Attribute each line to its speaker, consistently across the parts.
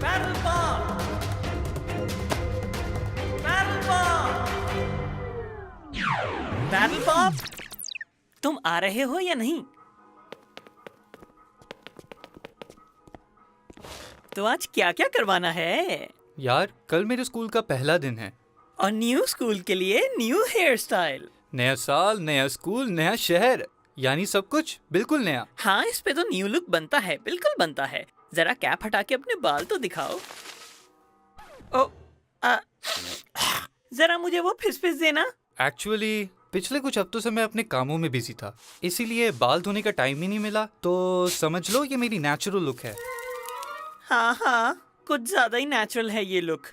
Speaker 1: Pedal Pop, Paddle Pop, Paddle Pop, तुम आ रहे हो या नहीं? तो आज क्या क्या करवाना है?
Speaker 2: यार कल मेरे स्कूल का पहला दिन है।
Speaker 1: और न्यू स्कूल के लिए न्यू हेयर स्टाइल।
Speaker 2: नया साल, नया स्कूल, नया शहर, यानी सब कुछ बिल्कुल नया।
Speaker 1: हाँ, इस पे तो न्यू लुक बनता है, बिल्कुल बनता है। जरा कैप हटा के अपने बाल तो दिखाओ। ओ, जरा मुझे वो फिस देना।
Speaker 2: एक्चुअली पिछले कुछ हफ्तों से मैं अपने कामों में बिजी था, इसीलिए बाल धोने का टाइम ही नहीं मिला। तो समझ लो ये मेरी नेचुरल लुक है।
Speaker 1: हाँ हाँ, कुछ ज्यादा ही नेचुरल है ये लुक।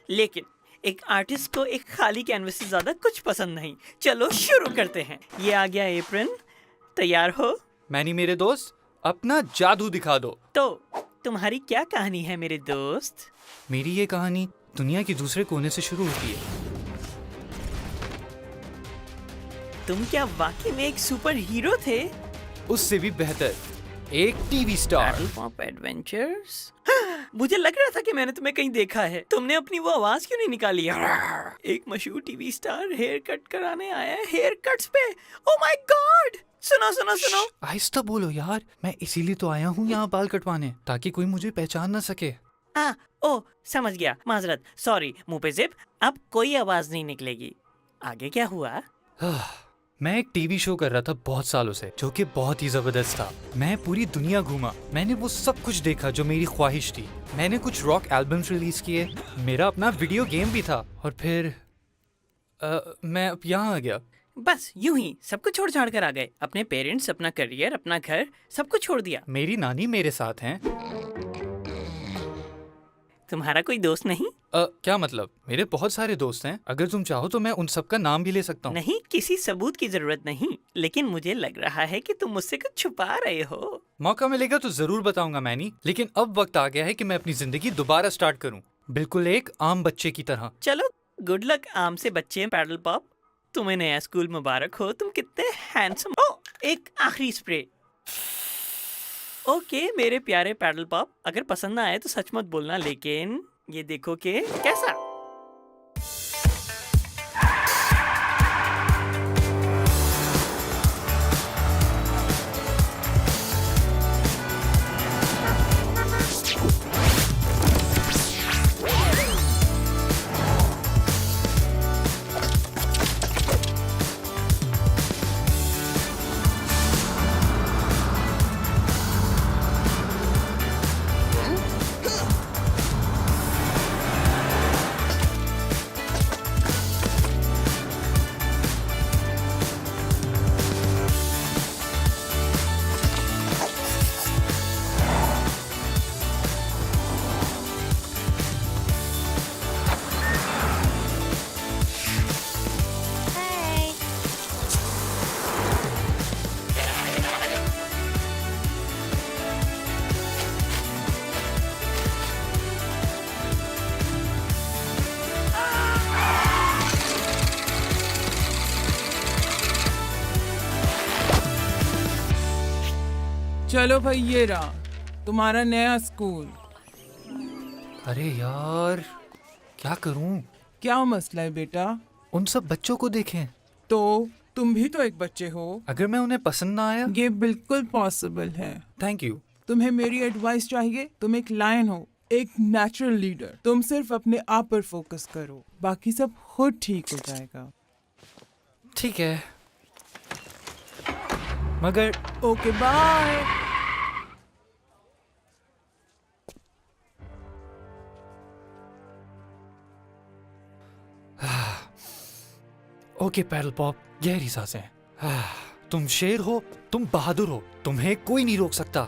Speaker 1: लेकिन एक आर्टिस्ट को एक खाली कैनवस से ज्यादा कुछ पसंद नहीं। चलो शुरू करते हैं। ये आ गया एप्रन, तैयार हो?
Speaker 2: मैनी मेरे दोस्त, अपना जादू दिखा दो।
Speaker 1: तो तुम्हारी क्या कहानी है मेरे दोस्त?
Speaker 2: मेरी ये कहानी दुनिया के दूसरे कोने से शुरू होती है।
Speaker 1: तुम क्या वाकई में एक सुपर हीरो थे?
Speaker 2: उससे भी बेहतर, एक TV star.
Speaker 1: Paddle Pop Adventures. मुझे लग रहा था कि मैंने तुम्हें कहीं देखा है। तुमने अपनी वो आवाज क्यों नहीं निकाली? एक मशहूर टीवी स्टार हेयर कट कराने आया है हेयर कट्स पे। Oh my God! सुनो सुनो सुनो।
Speaker 2: आहिस्ता बोलो यार, मैं इसीलिए तो आया हूँ यहाँ बाल कटवाने, ताकि कोई मुझे पहचान ना सके।
Speaker 1: ओ समझ गया, माजरत, सॉरी। मुंह पे जिप। अब कोई आवाज नहीं निकलेगी। आगे क्या हुआ?
Speaker 2: मैं एक टीवी शो कर रहा था बहुत सालों से, जो कि बहुत ही जबरदस्त था। मैं पूरी दुनिया घूमा, मैंने वो सब कुछ देखा जो मेरी ख्वाहिश थी। मैंने कुछ रॉक एल्बम्स रिलीज किए, मेरा अपना वीडियो गेम भी था, और फिर मैं अब यहाँ आ गया।
Speaker 1: बस यूं ही सब कुछ छोड़ छाड़ कर आ गए। अपने पेरेंट्स, अपना करियर, अपना घर, सब कुछ छोड़ दिया।
Speaker 2: मेरी नानी मेरे साथ हैं।
Speaker 1: तुम्हारा कोई दोस्त नहीं?
Speaker 2: क्या मतलब? मेरे बहुत सारे दोस्त हैं, अगर तुम चाहो तो मैं उन सब का नाम भी ले सकता हूँ।
Speaker 1: नहीं, किसी सबूत की जरूरत नहीं। लेकिन मुझे लग रहा है कि तुम मुझसे कुछ छुपा रहे हो।
Speaker 2: मौका मिलेगा तो जरूर बताऊंगा मैनी, लेकिन अब वक्त आ गया है कि मैं अपनी जिंदगी दोबारा स्टार्ट करूँ, बिल्कुल एक आम बच्चे की तरह।
Speaker 1: चलो, गुड लक आम से बच्चे। पैडल पॉप, तुम्हें नया स्कूल मुबारक हो। तुम कितने हैंडसम हो। एक आखिरी स्प्रे। ओके मेरे प्यारे पैडल पॉप, अगर पसंद ना आए तो सच मत बोलना, लेकिन ये देखो कि कैसा।
Speaker 3: चलो भाई, ये रहा तुम्हारा नया स्कूल।
Speaker 2: अरे यार, क्या करूं?
Speaker 3: क्या मसला है बेटा?
Speaker 2: उन सब बच्चों को देखें।
Speaker 3: तो तुम भी तो एक बच्चे हो।
Speaker 2: अगर मैं उन्हें पसंद ना आया?
Speaker 3: ये बिल्कुल पॉसिबल है।
Speaker 2: Thank you.
Speaker 3: तुम्हें मेरी एडवाइस चाहिए? तुम एक लायन हो, एक नेचुरल लीडर। तुम सिर्फ अपने आप पर फोकस करो, बाकी सब खुद ठीक हो जाएगा।
Speaker 2: ठीक है, मगर
Speaker 3: okay bye.
Speaker 2: Okay Paddle Pop, गहरी सांसें। तुम शेर हो, तुम बहादुर हो, तुम्हें कोई नहीं रोक सकता।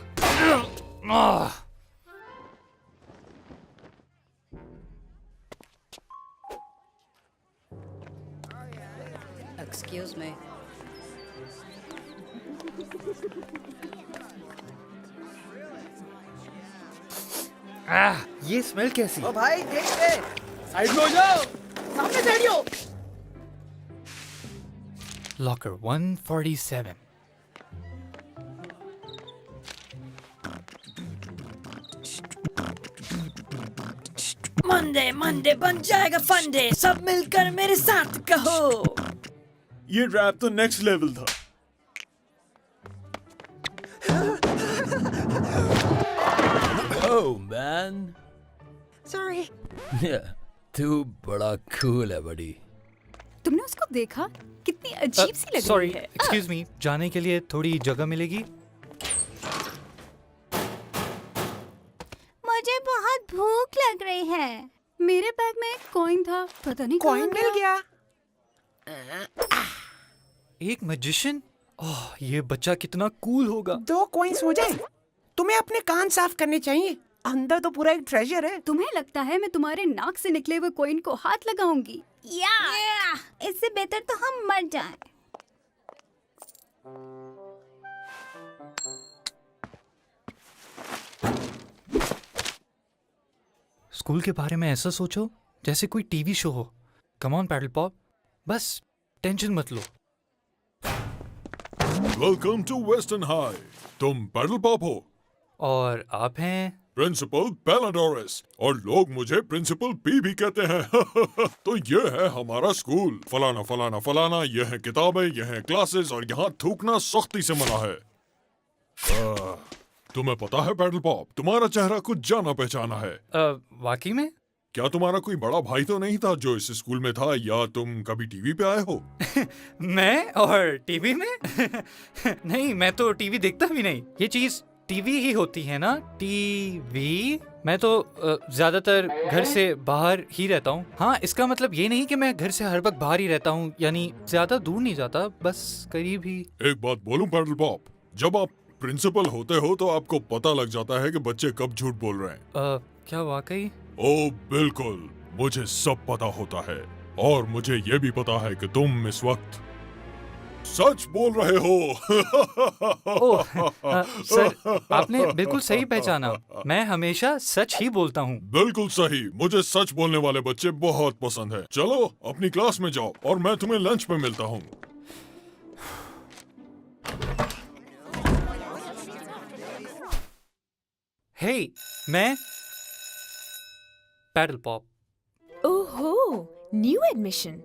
Speaker 4: Excuse me.
Speaker 2: ये स्मेल कैसी?
Speaker 5: ओ भाई देख ले, साइड में हो जाओ, सामने से हटियो।
Speaker 2: लॉकर 147।
Speaker 1: मंडे मंडे बन जाएगा फंडे, सब मिलकर मेरे साथ कहो।
Speaker 4: ये रैप तो नेक्स्ट लेवल था।
Speaker 6: Oh man.
Speaker 7: सॉरी।
Speaker 6: तू बड़ा कूल है बड़ी।
Speaker 7: तुमने उसको देखा? कितनी अजीब सी लग
Speaker 2: सॉरी,
Speaker 7: रही है।
Speaker 2: एक्सक्यूज मी, जाने के लिए थोड़ी जगह मिलेगी?
Speaker 7: मुझे बहुत भूख लग रही है। मेरे बैग में एक कॉइन था, पता नहीं कहाँ
Speaker 8: कॉइन मिल गया।
Speaker 2: एक मैजिशियन? ओह, ये बच्चा कितना कूल होगा।
Speaker 8: 2 कॉइन्स हो जाए। तुम्हें अपने कान साफ करने चाहिए, अंदर तो पूरा एक ट्रेजर है।
Speaker 7: तुम्हें लगता है मैं तुम्हारे नाक से निकले हुए कॉइन को हाथ लगाऊंगी? या इससे बेहतर तो हम मर जाएं।
Speaker 2: स्कूल के बारे में ऐसा सोचो जैसे कोई टीवी शो हो। कम ऑन पैडल पॉप, बस टेंशन मत लो।
Speaker 4: Welcome to western high. तुम पैडल पॉप हो?
Speaker 2: और आप हैं?
Speaker 4: प्रिंसिपल पेलाडोरस, और लोग मुझे प्रिंसिपल पी भी कहते हैं। तो ये है हमारा स्कूल, फलाना फलाना फलाना। ये है किताबें, ये है क्लासेस, और यहाँ थूकना सख्ती से मना है। तुम्हें पता है पैडल पॉप, तुम्हारा चेहरा कुछ जाना पहचाना है।
Speaker 2: वाकई में?
Speaker 4: क्या तुम्हारा कोई बड़ा भाई तो नहीं था जो इस स्कूल में था, या तुम कभी टीवी पे आए हो?
Speaker 2: मैं और टीवी में? नहीं, मैं तो टीवी देखता भी नहीं। ये चीज टीवी ही होती है ना, टीवी। मैं तो ज्यादातर घर से बाहर ही रहता हूँ। हाँ, इसका मतलब ये नहीं कि मैं घर से हर वक्त बाहर ही रहता हूँ, यानी ज्यादा दूर नहीं जाता, बस करीब ही।
Speaker 4: एक बात बोलूं पैडल पॉप, जब आप प्रिंसिपल होते हो तो आपको पता लग जाता है कि बच्चे कब झूठ बोल रहे हैं।
Speaker 2: क्या वाकई?
Speaker 4: ओ बिल्कुल, मुझे सब पता होता है, और मुझे ये भी पता है कि तुम इस वक्त सच बोल रहे हो।
Speaker 2: ओह, सर, आपने बिल्कुल सही पहचाना। मैं हमेशा सच ही बोलता हूँ।
Speaker 4: बिल्कुल सही, मुझे सच बोलने वाले बच्चे बहुत पसंद है। चलो अपनी क्लास में जाओ और मैं तुम्हें लंच पे मिलता हूँ।
Speaker 2: हे, मैं पैडल पॉप।
Speaker 9: ओहो, न्यू एडमिशन।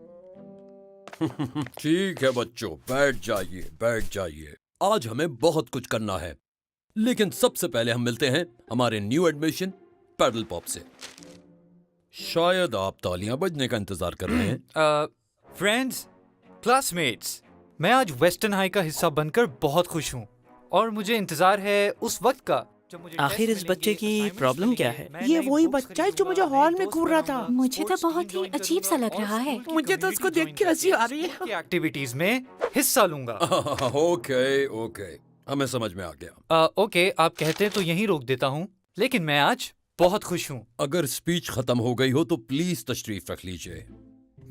Speaker 6: ठीक है बच्चों, बैठ जाइए बैठ जाइए। आज हमें बहुत कुछ करना है, लेकिन सबसे पहले हम मिलते हैं हमारे न्यू एडमिशन पैडल पॉप से। शायद आप तालियां बजने का इंतजार कर रहे हैं।
Speaker 2: फ्रेंड्स, क्लासमेट्स, मैं आज वेस्टर्न हाई का हिस्सा बनकर बहुत खुश हूँ, और मुझे इंतजार है उस वक्त का जब मुझे
Speaker 1: आखिर
Speaker 2: टेस्ट
Speaker 1: इस बच्चे
Speaker 2: मिलेंगे,
Speaker 1: की
Speaker 2: assignments
Speaker 1: प्रॉब्लम
Speaker 2: मिलेंगे,
Speaker 1: क्या है?
Speaker 2: मैं
Speaker 8: ये
Speaker 2: नई
Speaker 8: वही
Speaker 2: बुक्स
Speaker 8: बच्चा है जो
Speaker 2: खरीदूंगा,
Speaker 8: मुझे
Speaker 2: नई
Speaker 8: हॉल में
Speaker 2: दोस्त
Speaker 8: घूर रहा था।
Speaker 2: बनाऊंगा,
Speaker 7: मुझे तो
Speaker 2: sports
Speaker 7: बहुत
Speaker 2: team
Speaker 7: ही
Speaker 2: join
Speaker 7: अजीब सा लग
Speaker 2: करूंगा,
Speaker 7: रहा है।
Speaker 2: और
Speaker 8: मुझे तो उसको
Speaker 2: community
Speaker 8: देख के
Speaker 2: join
Speaker 8: हंसी आ
Speaker 2: करके
Speaker 8: रही है।
Speaker 2: स्कूल की एक्टिविटीज में हिस्सा लूंगा।
Speaker 6: ओके ओके, हमें समझ में आ गया।
Speaker 2: ओके, आप कहते हैं तो यहीं रोक देता हूँ, लेकिन मैं आज बहुत खुश हूँ।
Speaker 6: अगर स्पीच खत्म हो गई हो तो प्लीज तशरीफ रख लीजिए।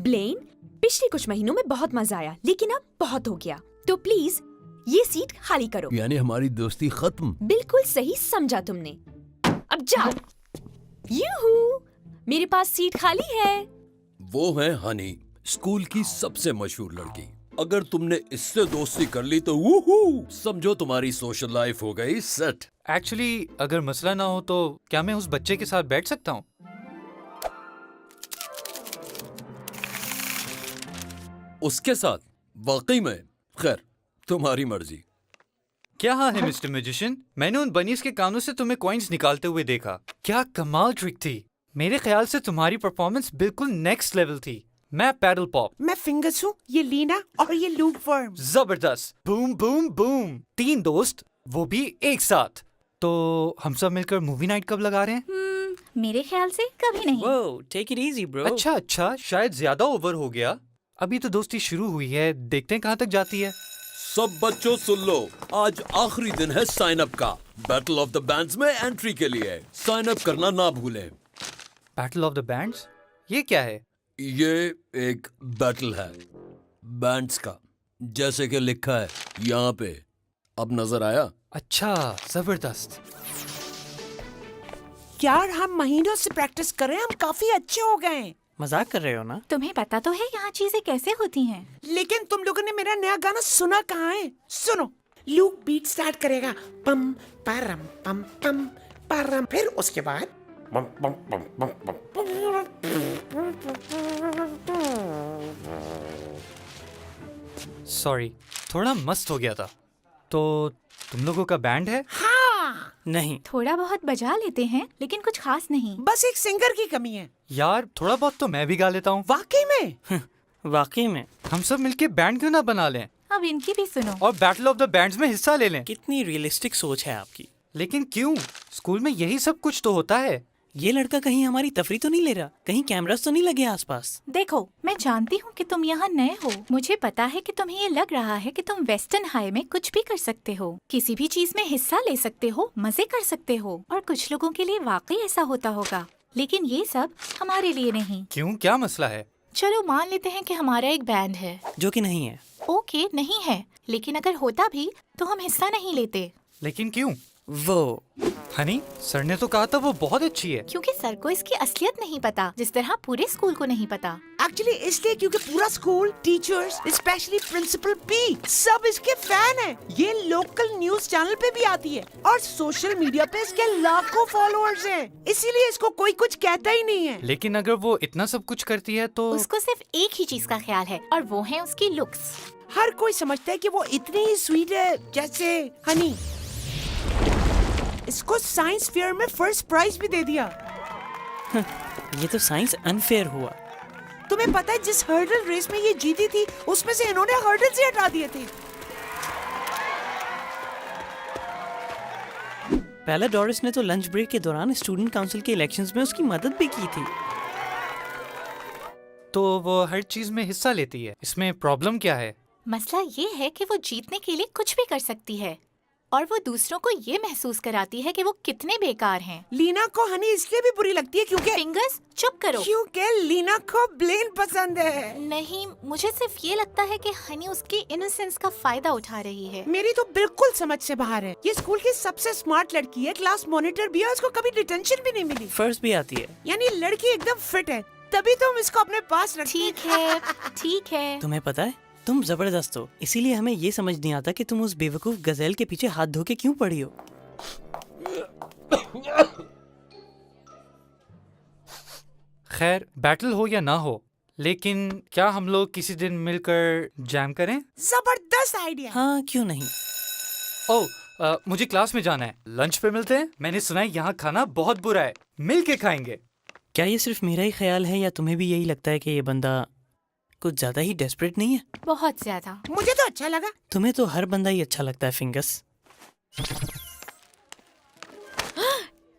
Speaker 9: ब्लेन, पिछले कुछ महीनों में बहुत मजा आया, लेकिन अब बहुत हो गया, तो प्लीज ये सीट खाली करो।
Speaker 6: यानी हमारी दोस्ती खत्म?
Speaker 9: बिल्कुल सही समझा तुमने। अब जाओ। यूहू, मेरे पास सीट खाली है।
Speaker 6: वो है हनी, स्कूल की सबसे मशहूर लड़की। अगर तुमने इससे दोस्ती कर ली तो वूहू, समझो तुम्हारी सोशल लाइफ हो गई सेट।
Speaker 2: एक्चुअली अगर मसला ना हो तो क्या मैं उस बच्चे के साथ बैठ सकता हूँ?
Speaker 6: उसके साथ? वाकई में? खैर, तुम्हारी मर्जी।
Speaker 2: क्या हाल है मिस्टर मैजिशियन? मैंने उन बनीज के कानों से तुम्हें कॉइन्स निकालते हुए देखा। क्या कमाल ट्रिक थी। मेरे ख्याल से तुम्हारी परफॉर्मेंस बिल्कुल नेक्स्ट लेवल थी। मैं पैडल पॉप।
Speaker 8: मैं फिंगर्स हूँ, ये लीना और ये लूक वर्म।
Speaker 2: जबरदस्त, बूम बूम बूम। 3 दोस्त, वो भी एक साथ। तो हम सब मिलकर मूवी नाइट कब लगा रहे हैं?
Speaker 7: मेरे ख्याल से कभी नहीं।
Speaker 1: Whoa, take it easy, bro.
Speaker 2: अच्छा, शायद ज्यादा ओवर हो गया। अभी तो दोस्ती शुरू हुई है, देखते हैं कहाँ तक जाती है।
Speaker 6: सब बच्चों सुन लो, आज आखिरी दिन है साइन अप का। बैटल ऑफ द बैंड्स में एंट्री के लिए साइन अप करना ना भूलें।
Speaker 2: Battle of the bands? ये क्या है?
Speaker 6: ये एक बैटल है बैंड्स का, जैसे कि लिखा है यहाँ पे। अब नजर आया?
Speaker 2: अच्छा, जबरदस्त।
Speaker 8: यार हम महीनों से प्रैक्टिस कर रहे हैं, हम काफी अच्छे हो गए हैं।
Speaker 1: मजाक कर रहे हो ना?
Speaker 7: तुम्हें पता तो है यहाँ चीजें कैसे होती हैं।
Speaker 8: लेकिन तुम लोगों ने मेरा नया गाना सुना कहाँ है? सुनो, लूक बीट स्टार्ट करेगा, पम परम पम पम परम, फिर उसके बाद पम पम पम पम पम
Speaker 2: सॉरी, थोड़ा मस्त हो गया था। तो तुम लोगों का बैंड है?
Speaker 8: हाँ,
Speaker 1: नहीं,
Speaker 7: थोड़ा बहुत बजा लेते हैं लेकिन कुछ खास नहीं।
Speaker 8: बस एक सिंगर की कमी है।
Speaker 2: यार थोड़ा बहुत तो मैं भी गा लेता हूँ।
Speaker 8: वाकई में?
Speaker 1: वाकई में।
Speaker 2: हम सब मिलके बैंड क्यों ना बना लें
Speaker 7: अब इनकी भी सुनो।
Speaker 2: और बैटल ऑफ द बैंड्स में हिस्सा ले लें।
Speaker 1: कितनी रियलिस्टिक सोच है आपकी।
Speaker 2: लेकिन क्यों? स्कूल में यही सब कुछ तो होता है।
Speaker 1: ये लड़का कहीं हमारी तफरी तो नहीं ले रहा? कहीं कैमरास तो नहीं लगे आसपास?
Speaker 7: देखो, मैं जानती हूँ कि तुम यहाँ नए हो। मुझे पता है कि तुम्हें ये लग रहा है कि तुम वेस्टर्न हाई में कुछ भी कर सकते हो, किसी भी चीज में हिस्सा ले सकते हो, मजे कर सकते हो, और कुछ लोगों के लिए वाकई ऐसा होता होगा, लेकिन ये सब हमारे लिए नहीं।
Speaker 2: क्यों, क्या मसला है?
Speaker 7: चलो मान लेते हैं कि हमारा एक बैंड है।
Speaker 1: जो कि नहीं है।
Speaker 7: ओके, नहीं है, लेकिन अगर होता भी तो हम हिस्सा नहीं लेते।
Speaker 2: लेकिन क्यों?
Speaker 1: वो
Speaker 2: हनी, सर ने तो कहा था वो बहुत अच्छी है।
Speaker 7: क्योंकि सर को इसकी असलियत नहीं पता, जिस तरह पूरे स्कूल को नहीं पता।
Speaker 8: एक्चुअली इसलिए क्योंकि पूरा school, teachers, specially principal P, सब इसके फैन हैं। ये लोकल न्यूज चैनल पे भी आती है और सोशल मीडिया पे इसके लाखों फॉलोअर्स हैं। इसीलिए इसको कोई कुछ कहता ही नहीं है।
Speaker 2: लेकिन अगर वो इतना सब कुछ करती है तो
Speaker 7: उसको सिर्फ एक ही चीज का ख्याल है, और वो है उसकी लुक्स।
Speaker 8: हर कोई समझता है कि वो इतनी ही स्वीट है जैसे हनी। इसको साइंस फेयर में फर्स्ट प्राइज भी दे दिया।
Speaker 1: ये तो साइंस अनफेयर हुआ।
Speaker 8: तुम्हें पता है जिस हर्डल रेस में ये जीती थी, उसमें से इन्होंने हर्डल्स ही हटा दिए थे।
Speaker 1: पहले डोरिस ने तो लंच ब्रेक के दौरान स्टूडेंट काउंसिल के इलेक्शंस में उसकी मदद भी की थी।
Speaker 2: तो वो हर चीज में हिस्सा लेती है, इसमें प्रॉब्लम क्या है?
Speaker 7: मसला ये है कि वो जीतने के लिए कुछ भी कर सकती है, और वो दूसरों को ये महसूस कराती है कि वो कितने बेकार हैं।
Speaker 8: लीना को हनी इसलिए भी बुरी लगती है क्योंकि
Speaker 7: फिंगर्स, चुप करो।
Speaker 8: क्योंकि लीना को ब्लेन पसंद है।
Speaker 7: नहीं, मुझे सिर्फ ये लगता है कि हनी उसकी इनोसेंस का फायदा उठा रही है।
Speaker 8: मेरी तो बिल्कुल समझ से बाहर है। ये स्कूल की सबसे स्मार्ट लड़की है, क्लास मॉनिटर भी है, उसको कभी डिटेंशन भी नहीं मिली।
Speaker 1: फर्स्ट भी आती है।
Speaker 8: यानी लड़की एकदम फिट है, तभी तो हम इसको अपने पास रखते हैं।
Speaker 7: ठीक है, ठीक है।
Speaker 1: तुम्हें पता है तुम जबरदस्त हो, इसीलिए हमें ये समझ नहीं आता कि तुम उस बेवकूफ गजेल के पीछे हाथ धो के क्यों पड़ी हो।
Speaker 2: खैर, बैटल हो या ना हो, लेकिन क्या हम लोग किसी दिन मिलकर जैम करें?
Speaker 8: जबरदस्त आइडिया।
Speaker 1: हाँ, क्यों नहीं।
Speaker 2: ओह, मुझे क्लास में जाना है, लंच पे मिलते हैं। मैंने सुना है यहाँ खाना बहुत बुरा है, मिल के खाएंगे।
Speaker 1: क्या ये सिर्फ मेरा ही ख्याल है या तुम्हें भी यही लगता है कि ये बंदा कुछ ज्यादा ही डेस्परेट नहीं है?
Speaker 7: बहुत ज्यादा।
Speaker 8: मुझे तो अच्छा लगा।
Speaker 1: तुम्हें तो हर बंदा ही अच्छा लगता है फिंगर्स।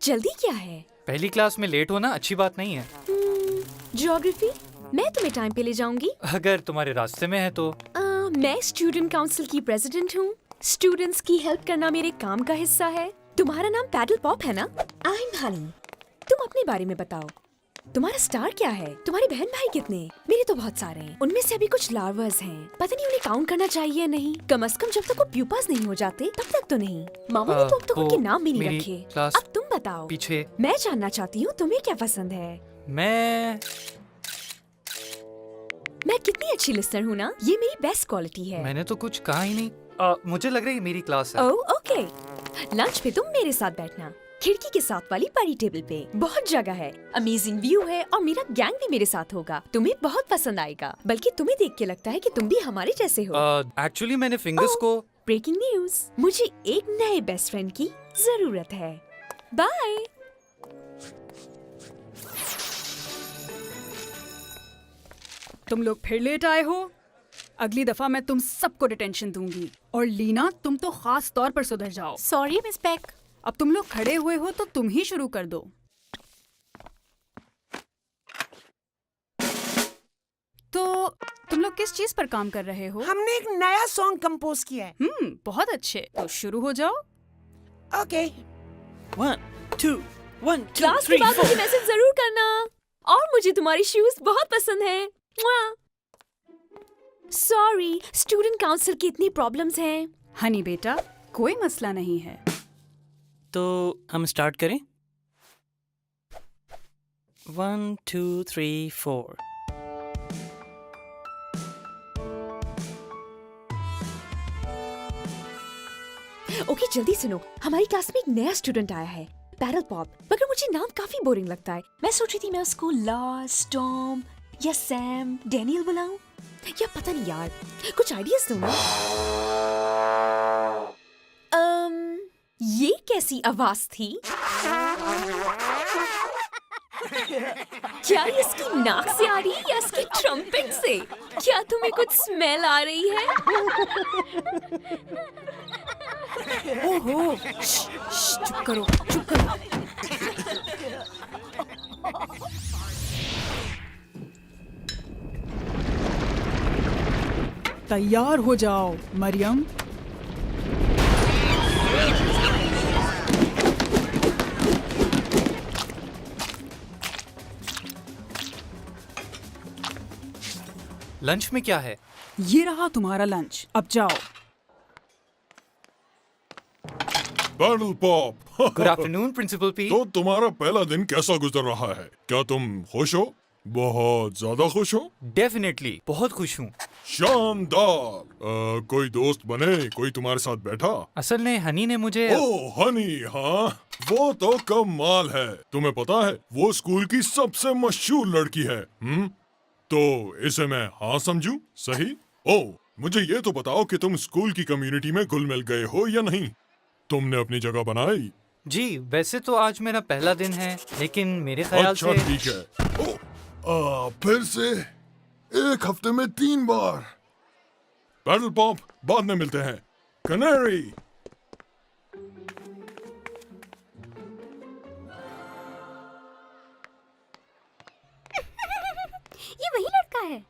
Speaker 9: जल्दी क्या है?
Speaker 2: पहली क्लास में लेट होना अच्छी बात नहीं है।
Speaker 9: ज्योग्राफी मैं तुम्हें टाइम पे ले जाऊंगी।
Speaker 2: अगर तुम्हारे रास्ते में है तो।
Speaker 9: मैं स्टूडेंट काउंसिल की प्रेसिडेंट हूँ। स्टूडेंट्स की हेल्प करना मेरे काम का हिस्सा है। तुम्हारा नाम पैडल पॉप है ना? I am Honey. तुम अपने बारे में बताओ, तुम्हारा स्टार क्या है? तुम्हारे बहन भाई कितने? मेरे तो बहुत सारे हैं, उनमें से अभी कुछ लार्वास हैं। पता नहीं उन्हें काउंट करना चाहिए या नहीं। कम से कम जब तक वो प्यूपास नहीं हो जाते तब तक तो नहीं। मामा ने तो अब तक उनके नाम भी नहीं
Speaker 2: मेरी
Speaker 9: रखे।
Speaker 2: क्लास
Speaker 9: अब तुम बताओ,
Speaker 2: पीछे।
Speaker 9: मैं जानना चाहती हूँ तुम्हें क्या पसंद है। मैं कितनी अच्छी लिस्नर हूँ ना, ये मेरी बेस्ट क्वालिटी है।
Speaker 2: मैंने तो कुछ कहा ही नहीं। मुझे लग रहा है ये मेरी क्लास है।
Speaker 9: ओह ओके, लंच पे तुम मेरे साथ बैठना, खिड़की के साथ वाली बड़ी टेबल पे। बहुत जगह है, अमेजिंग व्यू है, और मेरा गैंग भी मेरे साथ होगा। तुम्हें बहुत पसंद आएगा, बल्कि तुम्हें देख के लगता है कि तुम भी हमारे जैसे हो।
Speaker 2: एक्चुअली मैंने फिंगर्स को।
Speaker 9: ब्रेकिंग न्यूज, मुझे एक नए बेस्ट फ्रेंड की जरूरत है। बाय।
Speaker 10: तुम लोग फिर लेट आए हो। अगली दफा मैं तुम सबको डिटेंशन दूंगी। और लीना, तुम तो खास तौर पर सुधर जाओ।
Speaker 7: Sorry miss pack.
Speaker 10: अब तुम लोग खड़े हुए हो तो तुम ही शुरू कर दो। तो तुम लोग किस चीज पर काम कर रहे हो?
Speaker 8: हमने एक नया सॉन्ग कंपोज किया है।
Speaker 10: बहुत अच्छे, तो शुरू हो जाओ।
Speaker 8: ओके।
Speaker 1: 1 2 1 2
Speaker 9: क्लास के
Speaker 1: 3
Speaker 9: बाद मुझे
Speaker 1: 4।
Speaker 9: मैसेज जरूर करना। और मुझे तुम्हारी शूज बहुत पसंद है। सॉरी, स्टूडेंट काउंसिल की इतनी प्रॉब्लम्स हैं।
Speaker 10: हनी बेटा, कोई मसला नहीं है।
Speaker 1: तो हम स्टार्ट करें। 1 2 3 4।
Speaker 9: ओके, जल्दी सुनो, हमारी क्लास में एक नया स्टूडेंट आया है, पैडल पॉप। मगर मुझे नाम काफी बोरिंग लगता है। मैं सोच रही थी मैं उसको ला, स्टॉर्म या सैम, डैनियल बुलाऊं? या पता नहीं यार, कुछ आइडियाज दो ना। ये कैसी आवाज थी? क्या ये इसकी नाक से आ रही है या इसकी ट्रम्पेट से? क्या तुम्हें कुछ स्मेल आ रही है? ओहो, चुप करो, चुप करो।
Speaker 10: तैयार हो जाओ मरियम।
Speaker 2: लंच में क्या है?
Speaker 10: ये रहा तुम्हारा लंच, अब जाओ।
Speaker 4: Battle pop.
Speaker 2: Good afternoon principal P.
Speaker 4: तो तुम्हारा पहला दिन कैसा गुजर रहा है? क्या तुम खुश हो? बहुत ज्यादा खुश हो?
Speaker 2: डेफिनेटली बहुत खुश हूँ।
Speaker 4: शानदार। कोई दोस्त बने? कोई तुम्हारे साथ बैठा?
Speaker 2: असल में हनी ने मुझे
Speaker 4: ओह हनी, हाँ वो तो कमाल है। तुम्हें पता है वो स्कूल की सबसे मशहूर लड़की है। तो इसे मैं हाँ समझूं? सही? ओह मुझे ये तो बताओ कि तुम स्कूल की कम्युनिटी में घुल मिल गए हो या नहीं? तुमने अपनी जगह बनाई?
Speaker 2: जी वैसे तो आज मेरा पहला दिन है, लेकिन मेरे ख्याल
Speaker 4: अच्छा
Speaker 2: से
Speaker 4: ठीक है। फिर से एक हफ्ते में 3 बार। बैटल पॉप बाद में मिलते हैं। कनेरी।
Speaker 9: ये वही लड़का है।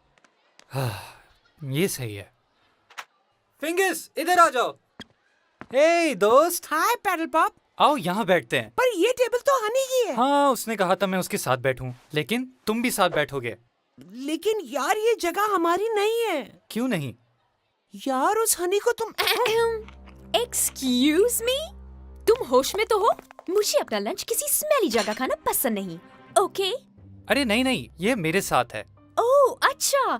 Speaker 2: ये सही है। फिंगर्स इधर आ जाओ। हे दोस्त,
Speaker 8: हाय पैडल पॉप।
Speaker 2: आओ यहाँ बैठते हैं।
Speaker 8: पर ये टेबल तो हनी की है।
Speaker 2: हाँ उसने कहा था मैं उसके साथ बैठूं, लेकिन तुम भी साथ बैठोगे।
Speaker 8: लेकिन यार ये जगह हमारी नहीं है।
Speaker 2: क्यों नहीं?
Speaker 8: यार उस हनी को तुम
Speaker 9: एक्सक्यूज मी, तुम होश में तो हो? मुझे अपना लंच किसी स्मेली जगह खाना पसंद नहीं। ओके?
Speaker 2: अरे नहीं नहीं, ये मेरे साथ है।
Speaker 9: ओह अच्छा,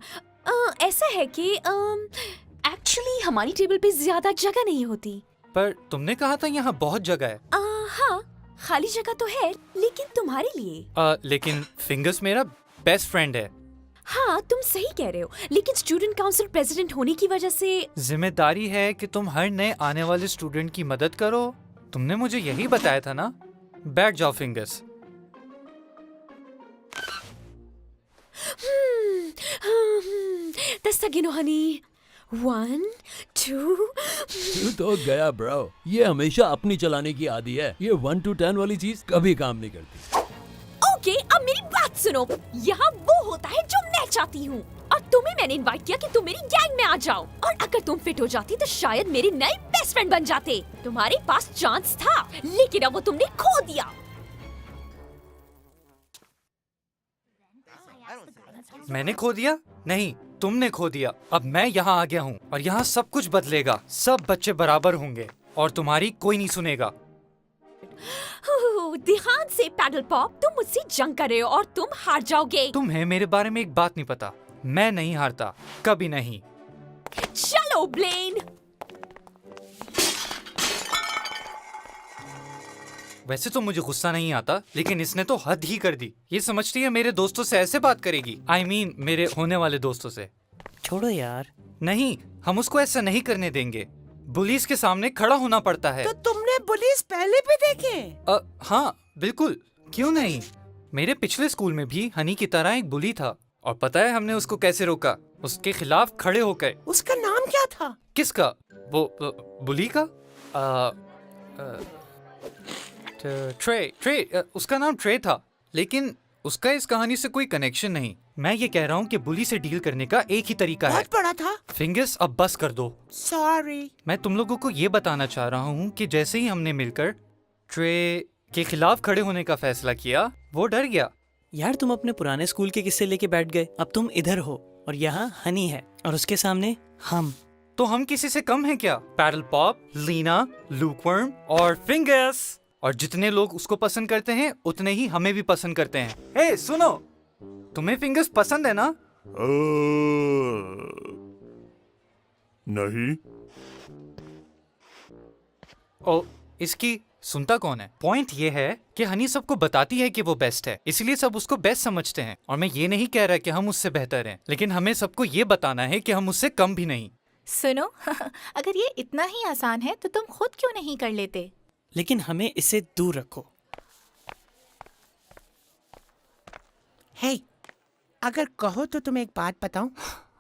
Speaker 9: ऐसा है कि एक्चुअली हमारी टेबल पे ज्यादा जगह नहीं होती।
Speaker 2: पर तुमने कहा था यहाँ बहुत जगह है।
Speaker 9: हाँ खाली जगह तो है, लेकिन तुम्हारे लिए।
Speaker 2: लेकिन फिंगर्स मेरा बेस्ट फ्रेंड है।
Speaker 9: हाँ तुम सही कह रहे हो, लेकिन स्टूडेंट काउंसिल प्रेसिडेंट होने की वजह से
Speaker 2: जिम्मेदारी है कि तुम हर नए आने वाले स्टूडेंट की मदद करो। तुमने मुझे यही बताया था ना? बैठ जाओ फिंगर्स।
Speaker 9: दस्तक गिनो हनी। 1 2।
Speaker 6: तू तो गया ब्रो। ये हमेशा अपनी चलाने की आदी है। ये 1 to 10 वाली चीज कभी काम नहीं करती।
Speaker 9: ओके अब मेरी बात सुनो। यहाँ वो होता है जो मैं चाहती हूँ, और तुम्हें मैंने इनवाइट किया कि तुम मेरी गैंग में आ जाओ। और अगर तुम फिट हो जाती तो शायद मेरे नए बेस्ट फ्रेंड बन जाते। तुम्हारे पास चांस था, लेकिन अब वो तुमने खो दिया।
Speaker 2: मैंने खो दिया? नहीं, तुमने खो दिया। अब मैं यहाँ आ गया हूँ और यहाँ सब कुछ बदलेगा। सब बच्चे बराबर होंगे और तुम्हारी कोई नहीं सुनेगा।
Speaker 9: ध्यान से पैडल पॉप, तुम मुझसे जंग कर रहे हो और तुम हार जाओगे।
Speaker 2: तुम्हें मेरे बारे में एक बात नहीं पता। मैं नहीं हारता, कभी नहीं।
Speaker 9: चलो ब्लेन।
Speaker 2: वैसे तो मुझे गुस्सा नहीं आता, लेकिन इसने तो हद ही कर दी। ये समझती है मेरे दोस्तों से ऐसे बात करेगी। I mean, मेरे होने वाले दोस्तों से।
Speaker 1: छोड़ो यार।
Speaker 2: नहीं, हम उसको ऐसा नहीं करने देंगे। पुलिस के सामने खड़ा होना पड़ता है।
Speaker 8: तो तुमने पुलिस पहले भी देखे?
Speaker 2: हाँ बिल्कुल, क्यों नहीं। मेरे पिछले स्कूल में भी हनी की तरह एक बुली था, और पता है हमने उसको कैसे रोका? उसके खिलाफ खड़े होकर।
Speaker 8: उसका नाम क्या था?
Speaker 2: किसका? वो बुली का? ट्रे, उसका नाम ट्रे था, लेकिन उसका इस कहानी से कोई कनेक्शन नहीं। मैं ये कह रहा हूँ कि बुली से डील करने का एक ही तरीका है।
Speaker 8: बहुत बड़ा था।
Speaker 2: फिंगर्स अब बस कर दो।
Speaker 8: सॉरी।
Speaker 2: मैं तुम लोगों को ये बताना चाह रहा हूँ कि जैसे ही हमने मिलकर ट्रे के खिलाफ खड़े होने का फैसला किया, वो डर गया।
Speaker 1: यार तुम अपने पुराने स्कूल के किस्से लेके बैठ गए। अब तुम इधर हो और यहाँ हनी है और उसके सामने हम।
Speaker 2: तो हम किसी से कम हैं क्या? पैडल पॉप, लीना, लूकवर्म और फिंगर्स। और जितने लोग उसको पसंद करते हैं उतने ही हमें भी पसंद करते हैं। हे सुनो, तुम्हें फिंगर्स पसंद है ना?
Speaker 4: नहीं।
Speaker 2: ओ, इसकी सुनता कौन है? पॉइंट ये है कि हनी सबको बताती है कि वो बेस्ट है, इसलिए सब उसको बेस्ट समझते हैं। और मैं ये नहीं कह रहा कि हम उससे बेहतर हैं, लेकिन हमें सबको ये बताना है कि हम उससे कम भी नहीं।
Speaker 7: सुनो अगर ये इतना ही आसान है तो तुम खुद क्यों नहीं कर लेते?
Speaker 1: लेकिन हमें इसे दूर रखो।
Speaker 8: हे, अगर कहो तो तुम्हें एक बात बताऊं?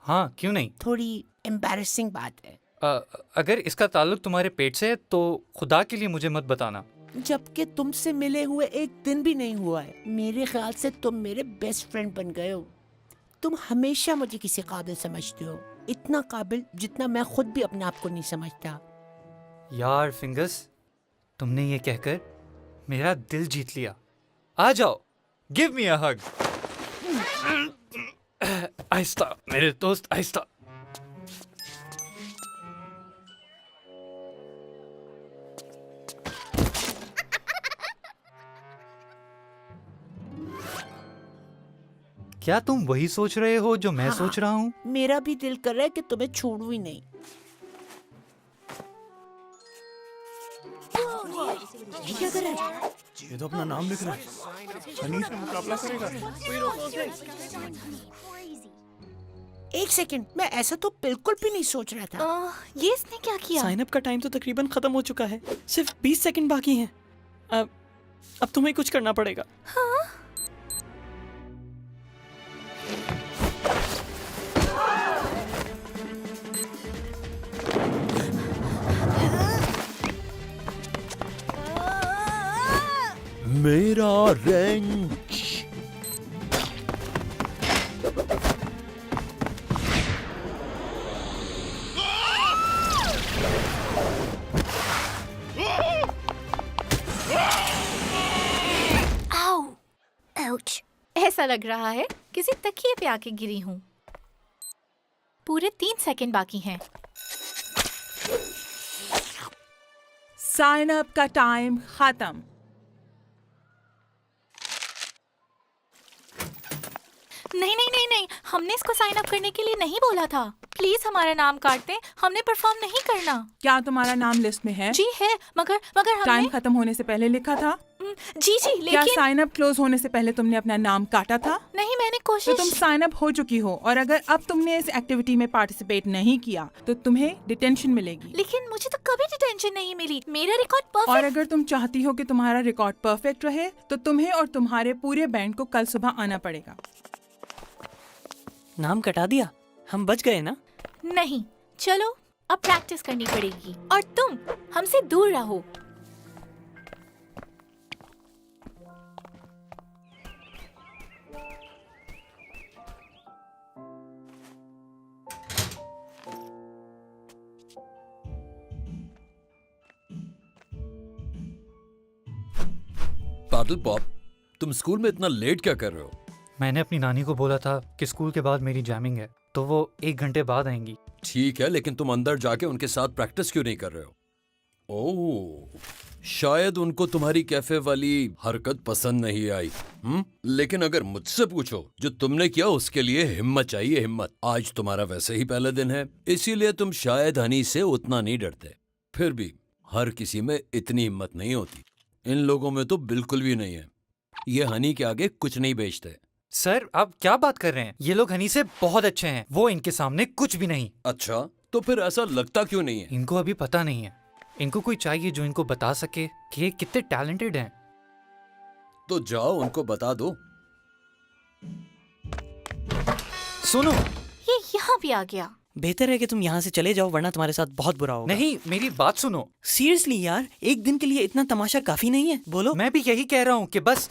Speaker 2: हाँ, क्यों नहीं?
Speaker 8: थोड़ी एम्बैरेसिंग बात है।
Speaker 2: अगर इसका ताल्लुक तुम्हारे पेट से है तो खुदा के लिए मुझे मत बताना।
Speaker 8: जबकि तुमसे मिले हुए एक दिन भी नहीं हुआ है, मेरे ख्याल से तुम मेरे बेस्ट फ्रेंड बन गए हो। तुम हमेशा मुझे किसी काबिल समझते हो, इतना काबिल जितना मैं खुद भी अपने आप को नहीं समझता।
Speaker 2: यार फिंगर्स, तुमने ये कहकर मेरा दिल जीत लिया। आ जाओ, गिव मी अ हग। आहिस्ता मेरे दोस्त, आहिस्ता। क्या तुम वही सोच रहे हो जो मैं सोच रहा हूँ?
Speaker 8: मेरा भी दिल कर रहा है कि तुम्हें छोड़ूं ही नहीं। ये क्या कर रहा है?
Speaker 5: ये तो अपना नाम लिख रहा है। हनी से मुकाबला करेगा।
Speaker 8: एक सेकंड, मैं ऐसा तो बिल्कुल भी नहीं सोच रहा था।
Speaker 7: ये इसने क्या किया?
Speaker 1: साइन अप का टाइम तो तकरीबन खत्म हो चुका है, सिर्फ 20 सेकंड बाकी हैं। अब तुम्हें कुछ करना पड़ेगा।
Speaker 7: हाँ?
Speaker 6: मेरा रेंच।
Speaker 7: आओ, आउच। ऐसा लग रहा है किसी तकिए पे आके गिरी हूँ। पूरे 3 सेकंड बाकी हैं।
Speaker 3: साइन अप का टाइम खत्म।
Speaker 7: नहीं नहीं नहीं नहीं, हमने इसको साइन अप करने के लिए नहीं बोला था। प्लीज हमारा नाम काट दें, हमने परफॉर्म नहीं करना।
Speaker 3: क्या तुम्हारा नाम लिस्ट में है?
Speaker 7: जी है, मगर हमने
Speaker 3: टाइम खत्म होने से पहले लिखा था?
Speaker 7: जी
Speaker 3: क्या
Speaker 7: लेकिन
Speaker 3: साइन अप क्लोज होने से पहले तुमने अपना नाम काटा था?
Speaker 7: नहीं, मैंने
Speaker 3: तो
Speaker 7: कोशिश।
Speaker 3: तुम साइन अप हो चुकी हो, और अगर अब तुमने इस एक्टिविटी में पार्टिसिपेट नहीं किया तो तुम्हें डिटेंशन मिलेगी।
Speaker 7: लेकिन मुझे तो कभी डिटेंशन नहीं मिली, मेरा रिकॉर्ड
Speaker 3: और
Speaker 7: परफेक्ट।
Speaker 3: अगर तुम चाहती हो कि तुम्हारा रिकॉर्ड परफेक्ट रहे तो तुम्हें और तुम्हारे पूरे बैंड को कल सुबह आना पड़ेगा।
Speaker 1: नाम कटा दिया, हम बच गए ना?
Speaker 7: नहीं, चलो अब प्रैक्टिस करनी पड़ेगी, और तुम हमसे दूर रहो।
Speaker 6: पैडल पॉप, तुम स्कूल में इतना लेट क्या कर रहे हो?
Speaker 2: मैंने अपनी नानी को बोला था कि स्कूल के बाद मेरी जैमिंग है, तो वो 1 घंटे बाद आएंगी।
Speaker 6: ठीक है, लेकिन तुम अंदर जाके उनके साथ प्रैक्टिस क्यों नहीं कर रहे हो? ओह, शायद उनको तुम्हारी कैफे वाली हरकत पसंद नहीं आई। लेकिन अगर मुझसे पूछो, जो तुमने किया उसके लिए हिम्मत चाहिए, हिम्मत। आज तुम्हारा वैसे ही पहला दिन है, इसीलिए तुम शायद हनी से उतना नहीं डरते। फिर भी हर किसी में इतनी हिम्मत नहीं होती। इन लोगों में तो बिल्कुल भी नहीं है। ये हनी के आगे कुछ नहीं बेचते।
Speaker 2: सर, आप क्या बात कर रहे हैं? ये लोग हनी से बहुत अच्छे हैं, वो इनके सामने कुछ भी नहीं।
Speaker 6: अच्छा, तो फिर ऐसा लगता क्यों नहीं है?
Speaker 2: इनको अभी पता नहीं है। इनको कोई चाहिए जो इनको बता सके कि ये कितने टैलेंटेड हैं।
Speaker 6: तो जाओ उनको बता दो।
Speaker 2: सुनो,
Speaker 7: ये यहाँ भी आ गया।
Speaker 1: बेहतर है कि तुम यहाँ से चले जाओ, वरना तुम्हारे साथ बहुत बुरा होगा।
Speaker 2: नहीं, मेरी बात सुनो।
Speaker 1: सीरियसली यार, एक दिन के लिए इतना तमाशा काफी नहीं है? बोलो।
Speaker 2: मैं भी यही कह रहा हूँ कि बस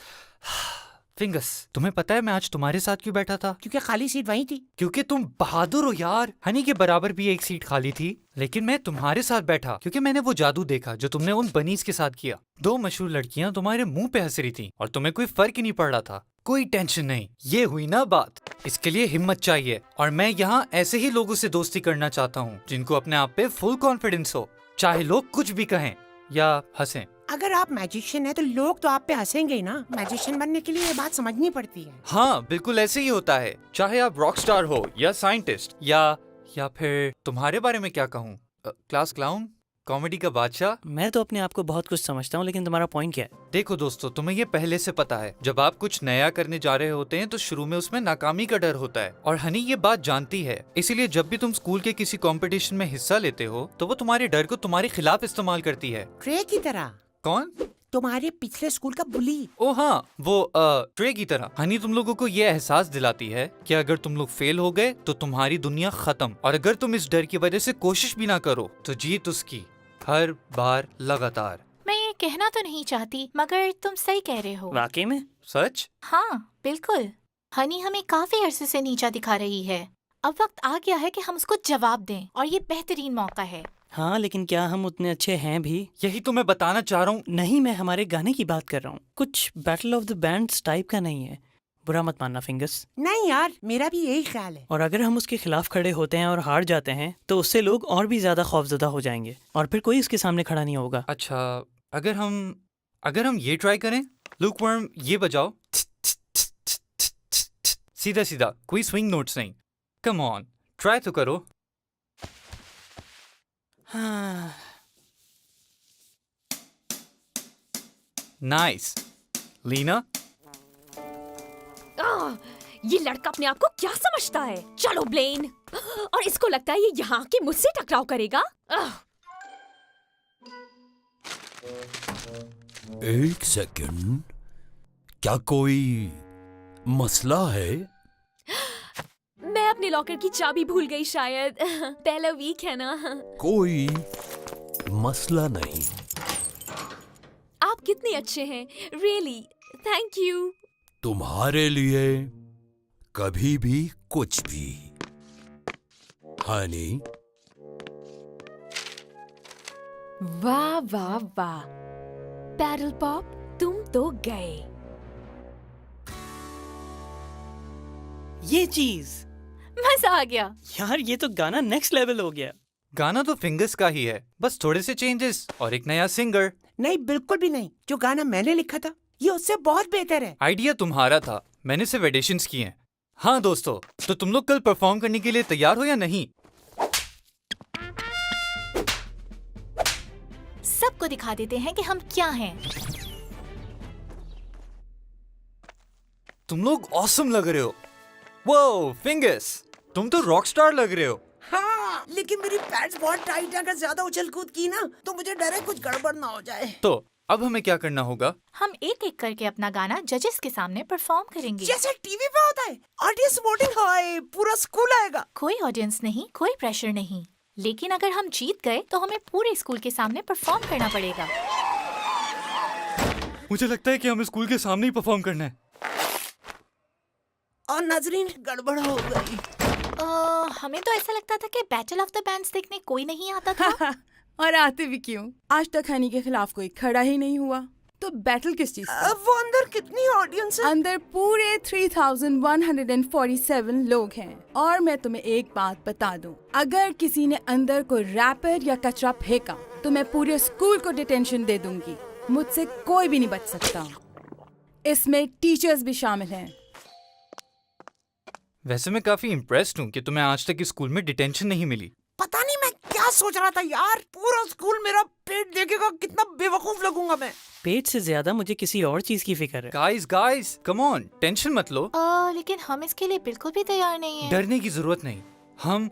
Speaker 2: फिंगर्स, तुम्हें पता है मैं आज तुम्हारे साथ क्यों बैठा था?
Speaker 8: क्योंकि खाली सीट वहीं थी।
Speaker 2: क्योंकि तुम बहादुर हो यार। हनी के बराबर भी एक सीट खाली थी, लेकिन मैं तुम्हारे साथ बैठा क्योंकि मैंने वो जादू देखा जो तुमने उन बनीज के साथ किया। 2 मशहूर लड़कियां तुम्हारे मुंह पे हंस रही थी और तुम्हें कोई फर्क ही नहीं पड़ रहा था। कोई टेंशन नहीं, ये हुई ना बात। इसके लिए हिम्मत चाहिए, और मैं यहाँ ऐसे ही लोगों से दोस्ती करना चाहता हूँ जिनको अपने आप पे फुल कॉन्फिडेंस हो, चाहे लोग कुछ भी कहें या हंसें।
Speaker 8: अगर आप मैजिशियन हैं तो लोग तो आप पे हंसेंगे ही ना। मैजिशियन बनने के लिए ये बात समझनी पड़ती है।
Speaker 2: हाँ, बिल्कुल ऐसे ही होता है, चाहे आप रॉक स्टार हो या साइंटिस्ट या फिर तुम्हारे बारे में क्या कहूँ, क्लास क्लाउन। कॉमेडी का बादशाह।
Speaker 1: मैं तो अपने आप को बहुत कुछ समझता हूँ, लेकिन तुम्हारा पॉइंट क्या है?
Speaker 2: देखो दोस्तों, तुम्हें ये पहले से पता है, जब आप कुछ नया करने जा रहे होते हैं तो शुरू में उसमें नाकामी का डर होता है, और हनी ये बात जानती है। इसीलिए जब भी तुम स्कूल के किसी कंपटीशन में हिस्सा लेते हो तो वो तुम्हारे डर को तुम्हारे खिलाफ इस्तेमाल करती है।
Speaker 8: ट्रे की तरह।
Speaker 2: कौन?
Speaker 8: तुम्हारे पिछले स्कूल का बुली।
Speaker 2: ओ हाँ, वो ट्रे की तरह। हनी तुम लोगों को ये एहसास दिलाती है कि अगर तुम लोग फेल हो गए तो तुम्हारी दुनिया खत्म, और अगर तुम इस डर की वजह से कोशिश भी ना करो तो जीत उसकी हर बार लगातार।
Speaker 7: मैं ये कहना तो नहीं चाहती, मगर तुम सही कह रहे हो।
Speaker 1: वाकई में?
Speaker 2: सच?
Speaker 7: हाँ बिल्कुल। हनी हमें काफी अरसे से नीचा दिखा रही है। अब वक्त आ गया है कि हम उसको जवाब दें, और ये बेहतरीन मौका है।
Speaker 1: हाँ, लेकिन क्या हम उतने अच्छे हैं भी?
Speaker 2: यही तो मैं बताना चाह रहा हूँ।
Speaker 1: नहीं, मैं हमारे गाने की बात कर रहा हूँ। कुछ battle of the bands type का नहीं है। बुरा मत मानना फिंगर्स।
Speaker 8: नहीं यार, मेरा भी यही ख्याल है।
Speaker 1: और अगर हम उसके खिलाफ खड़े होते हैं और हार जाते हैं तो उससे लोग और भी ज्यादा खौफजदा हो जाएंगे, और फिर कोई उसके सामने खड़ा नहीं होगा।
Speaker 2: अच्छा, अगर हम ये ट्राई करें, लूकवर्म, ये बजाओ, सीधा सीधा, कोई स्विंग नोट्स नहीं। कम ऑन, ट्राई तो करो।
Speaker 1: हाँ।
Speaker 2: नाइस। लीना,
Speaker 9: ये लड़का अपने आप को क्या समझता है? चलो ब्लेन। और इसको लगता है ये यहाँ के मुझसे टकराव करेगा।
Speaker 6: एक सेकंड, क्या कोई मसला है?
Speaker 9: मैं अपने लॉकर की चाबी भूल गई शायद। पहला वीक है ना।
Speaker 6: कोई मसला नहीं।
Speaker 9: आप कितने अच्छे हैं, रियली, थैंक यू।
Speaker 6: तुम्हारे लिए कभी भी कुछ भी, हनी।
Speaker 9: वाह वाह वाह, पैडल पॉप, तुम तो गए।
Speaker 1: ये चीज,
Speaker 7: मजा आ गया।
Speaker 1: यार ये तो गाना नेक्स्ट लेवल हो गया।
Speaker 2: गाना तो फिंगर्स का ही है, बस थोड़े से चेंजेस और एक नया सिंगर।
Speaker 8: नहीं, बिल्कुल भी नहीं। जो गाना मैंने लिखा था ये उससे बहुत बेहतर है।
Speaker 2: आइडिया तुम्हारा था, मैंने सिर्फ एडिशंस किए हैं। हाँ दोस्तों, तो तुम लोग कल परफॉर्म करने के लिए तैयार हो या नहीं?
Speaker 7: सबको दिखा देते हैं कि हम क्या हैं।
Speaker 2: तुम लोग ऑसम लग रहे हो। वो फिंगर्स, तुम तो रॉक स्टार लग रहे हो।
Speaker 8: हाँ, लेकिन मेरी पैड्स बहुत टाइट है। अगर ज्यादा उछल कूद की ना तो मुझे डर है कुछ गड़बड़ ना हो जाए।
Speaker 2: तो अब हमें क्या करना होगा?
Speaker 7: हम एक एक करके अपना गाना जजेस के सामने परफॉर्म करेंगे।
Speaker 8: जैसे टीवी पे होता है। ऑडियंस वोटिंग, हाय पूरा स्कूल आएगा।
Speaker 7: कोई ऑडियंस नहीं, कोई प्रेशर नहीं, लेकिन अगर हम जीत गए तो हमें पूरे स्कूल के सामने परफॉर्म करना पड़ेगा।
Speaker 2: मुझे लगता है कि हमें स्कूल के सामने ही परफॉर्म करना है।
Speaker 8: और नाजरीन, गड़बड़ हो गई।
Speaker 7: हमें तो ऐसा लगता था कि बैटल ऑफ द बैंड्स देखने कोई नहीं आता था।
Speaker 10: और आते भी क्यों? आज तक हनी के खिलाफ कोई खड़ा ही नहीं हुआ, तो बैटल किस चीज का?
Speaker 8: वो अंदर कितनी ऑडियंस है?
Speaker 10: अंदर पूरे 3147 लोग हैं। और मैं तुम्हें एक बात बता दूं, अगर किसी ने अंदर को रैपर या कचरा फेंका तो मैं पूरे स्कूल को डिटेंशन दे दूंगी। मुझसे कोई भी नहीं बच सकता। इसमें टीचर्स भी शामिल हैं।
Speaker 2: वैसे मैं काफी इम्प्रेस्ड हूँ कि तुम्हें आज तक इस स्कूल में डिटेंशन नहीं मिली।
Speaker 8: पता नहीं मैं क्या सोच रहा था यार। पूरा स्कूल मेरा पेट देखेगा, कितना बेवकूफ लगूंगा मैं।
Speaker 1: पेट से ज्यादा मुझे किसी और चीज की फिक्र है।
Speaker 2: गाइस, कम ऑन, टेंशन मत लो।
Speaker 7: लेकिन हम इसके लिए बिल्कुल भी तैयार नहीं हैं।
Speaker 2: डरने की जरूरत नहीं, हम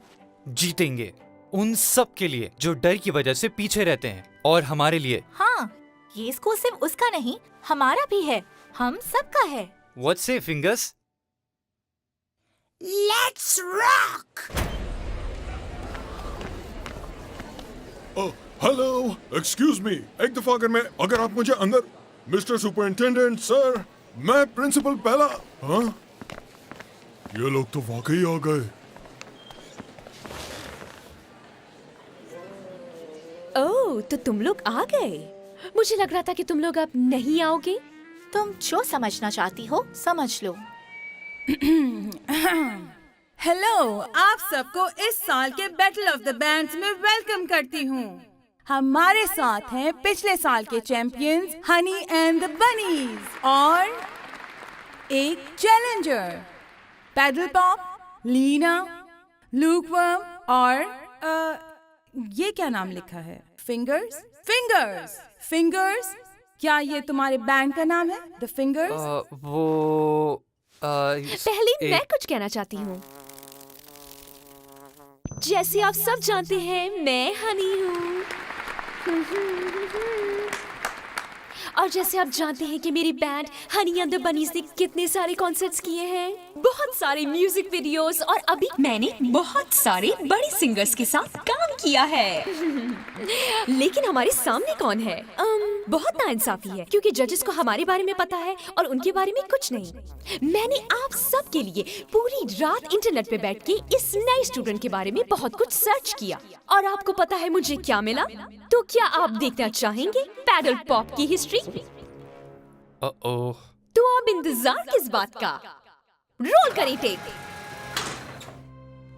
Speaker 2: जीतेंगे। उन सब के लिए जो डर की वजह से पीछे रहते हैं, और हमारे लिए।
Speaker 7: हाँ, ये स्कूल सिर्फ उसका नहीं, हमारा भी है, हम सबका है।
Speaker 2: What say, fingers?
Speaker 8: Let's rock!
Speaker 4: Hello, excuse me, एक दफा अगर आप मुझे अंदर, मिस्टर सुपरिंटेंडेंट सर, मैं प्रिंसिपल पहला। हाँ, ये लोग तो वाकई आ गए।
Speaker 9: ओह, तो तुम लोग आ गए। मुझे लग रहा था कि तुम लोग अब नहीं आओगे।
Speaker 7: तुम जो समझना चाहती हो समझ लो।
Speaker 10: हेलो, आप सबको इस साल के बैटल ऑफ द बैंड्स में वेलकम करती हूँ। हमारे साथ हैं पिछले साल के champions honey and the bunnies, और एक चैलेंजर पैडल पॉप, लीना, लूकवर्म और ये क्या नाम लिखा है? फिंगर्स फिंगर्स फिंगर्स, क्या ये तुम्हारे बैंड का नाम है, द फिंगर्स?
Speaker 9: पहले मैं कुछ कहना चाहती हूँ। जैसे आप सब जानते हैं, मैं हनी हूँ। और जैसे आप जानते हैं कि मेरी band honey and the bunnies ने कितने सारे कॉन्सर्ट्स किए हैं, बहुत सारे म्यूजिक वीडियोस, और अभी मैंने बहुत सारे बड़े सिंगर्स के साथ काम किया है। लेकिन हमारे सामने कौन है? बहुत नाइंसाफी है, क्योंकि जजेस को हमारे बारे में पता है और उनके बारे में कुछ नहीं। मैंने आप सब के लिए पूरी रात इंटरनेट पे बैठ के इस नए स्टूडेंट के बारे में बहुत कुछ सर्च किया, और आपको पता है मुझे क्या मिला? तो क्या आप देखना चाहेंगे पैडल पॉप की हिस्ट्री? तो अब इंतजार किस बात का? रोल करें tape.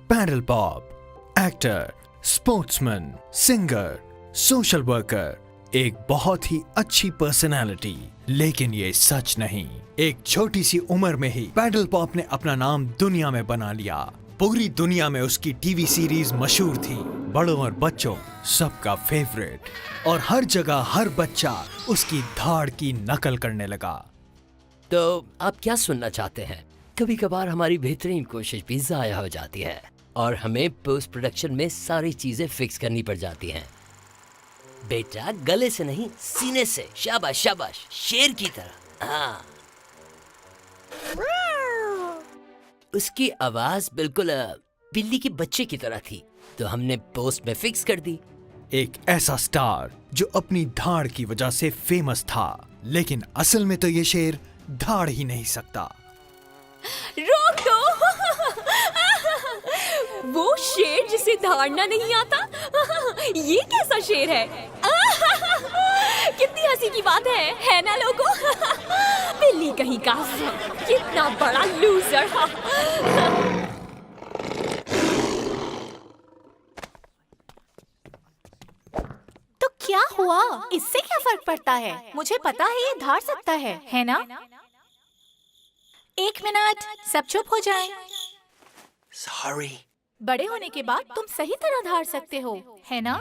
Speaker 11: Paddle Pop actor, sportsman, singer, social worker, एक बहुत ही अच्छी पर्सनालिटी। लेकिन ये सच नहीं, एक छोटी सी उम्र में ही पैडल पॉप ने अपना नाम दुनिया में बना लिया। पूरी दुनिया में उसकी टीवी सीरीज मशहूर थी, बड़ों और बच्चों सबका फेवरेट, और हर जगह हर बच्चा उसकी धाड़ की नकल करने लगा।
Speaker 12: तो आप क्या सुनना चाहते हैं? कभी कभार हमारी बेहतरीन कोशिश भी ज़ाया हो जाती है और हमें पोस्ट प्रोडक्शन में सारी चीजें फिक्स करनी पड़ जाती हैं। बेटा, गले से नहीं, सीने से। शाबाश शाबाश, शेर की तरह। हाँ, उसकी आवाज बिल्कुल बिल्ली के बच्चे की तरह थी, तो हमने पोस्ट में फिक्स कर दी।
Speaker 11: एक ऐसा स्टार जो अपनी धाड़ की वजह से फेमस था, लेकिन असल में तो ये शेर धाड़ ही नहीं सकता।
Speaker 9: रोक दो। वो शेर जिसे धाड़ना नहीं आता, ये कैसा शेर है? कितनी हंसी की बात है ना लोगों? बिल्ली कहीं का, कितना बड़ा लूजर।
Speaker 7: तो क्या हुआ? इससे क्या फर्क पड़ता है? मुझे पता है ये धार सकता है ना? एक मिनट, सब चुप हो जाएं।
Speaker 12: सॉरी।
Speaker 7: बड़े होने के बाद तुम सही तरह धार सकते हो, है ना?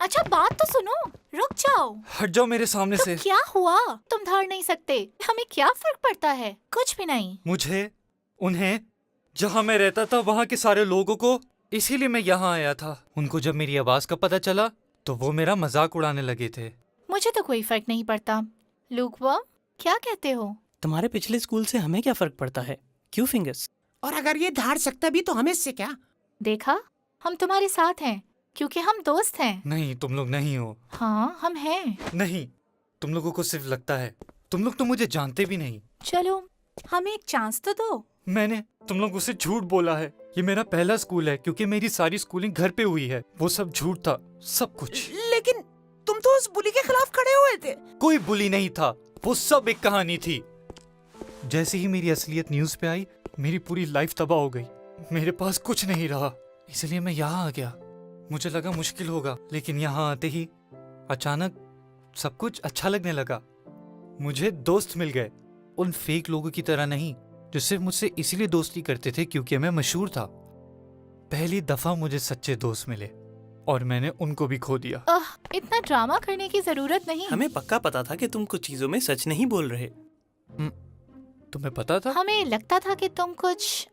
Speaker 7: अच्छा बात तो सुनो, रुक जाओ।
Speaker 2: हट जाओ मेरे सामने
Speaker 7: तो
Speaker 2: से।
Speaker 7: क्या हुआ? तुम धार नहीं सकते, हमें क्या फर्क पड़ता है? कुछ भी नहीं।
Speaker 2: मुझे, उन्हें, जहाँ मैं रहता था वहाँ के सारे लोगों को, इसीलिए मैं यहाँ आया था। उनको जब मेरी आवाज का पता चला तो वो मेरा मजाक उड़ाने लगे थे।
Speaker 7: मुझे तो कोई फर्क नहीं पड़ता। लूकवर्म, क्या कहते हो?
Speaker 1: तुम्हारे पिछले स्कूल से हमें क्या फर्क पड़ता है? क्यों फिंगर्स?
Speaker 8: और अगर ये धाड़ सकता भी तो हमें इससे क्या?
Speaker 7: देखा, हम तुम्हारे साथ हैं क्योंकि हम दोस्त हैं।
Speaker 2: नहीं, तुम लोग नहीं हो।
Speaker 7: हाँ, हम हैं।
Speaker 2: नहीं, तुम लोगों को सिर्फ लगता है। तुम लोग तो मुझे जानते भी नहीं।
Speaker 7: चलो, हमें एक चांस तो दो।
Speaker 2: मैंने तुम लोगों से झूठ बोला है। ये मेरा पहला स्कूल है, क्योंकि मेरी सारी स्कूलिंग घर पे हुई है। वो सब झूठ था, सब कुछ।
Speaker 8: लेकिन तुम तो उस बुली के खिलाफ खड़े हुए थे।
Speaker 2: कोई बुली नहीं था, वो सब एक कहानी थी। जैसे ही मेरी असलियत न्यूज पे आई, मेरी पूरी लाइफ तबाह हो गई। मेरे पास कुछ नहीं रहा, इसलिए मैं यहाँ आ गया। मुझे लगा मुश्किल होगा, लेकिन यहाँ आते ही अचानक सब कुछ अच्छा लगने लगा। मुझे दोस्त मिल गए, उन फेक लोगों की तरह नहीं जो सिर्फ मुझसे इसीलिए दोस्ती करते थे क्योंकि मैं मशहूर था। पहली दफा मुझे सच्चे दोस्त मिले और मैंने उनको भी खो दिया।
Speaker 7: इतना ड्रामा करने की जरूरत नहीं।
Speaker 1: हमें पक्का पता था कि तुम कुछ चीजों में सच नहीं बोल रहे।
Speaker 2: तुम्हें पता था?
Speaker 7: हमें लगता था कि तुम कुछ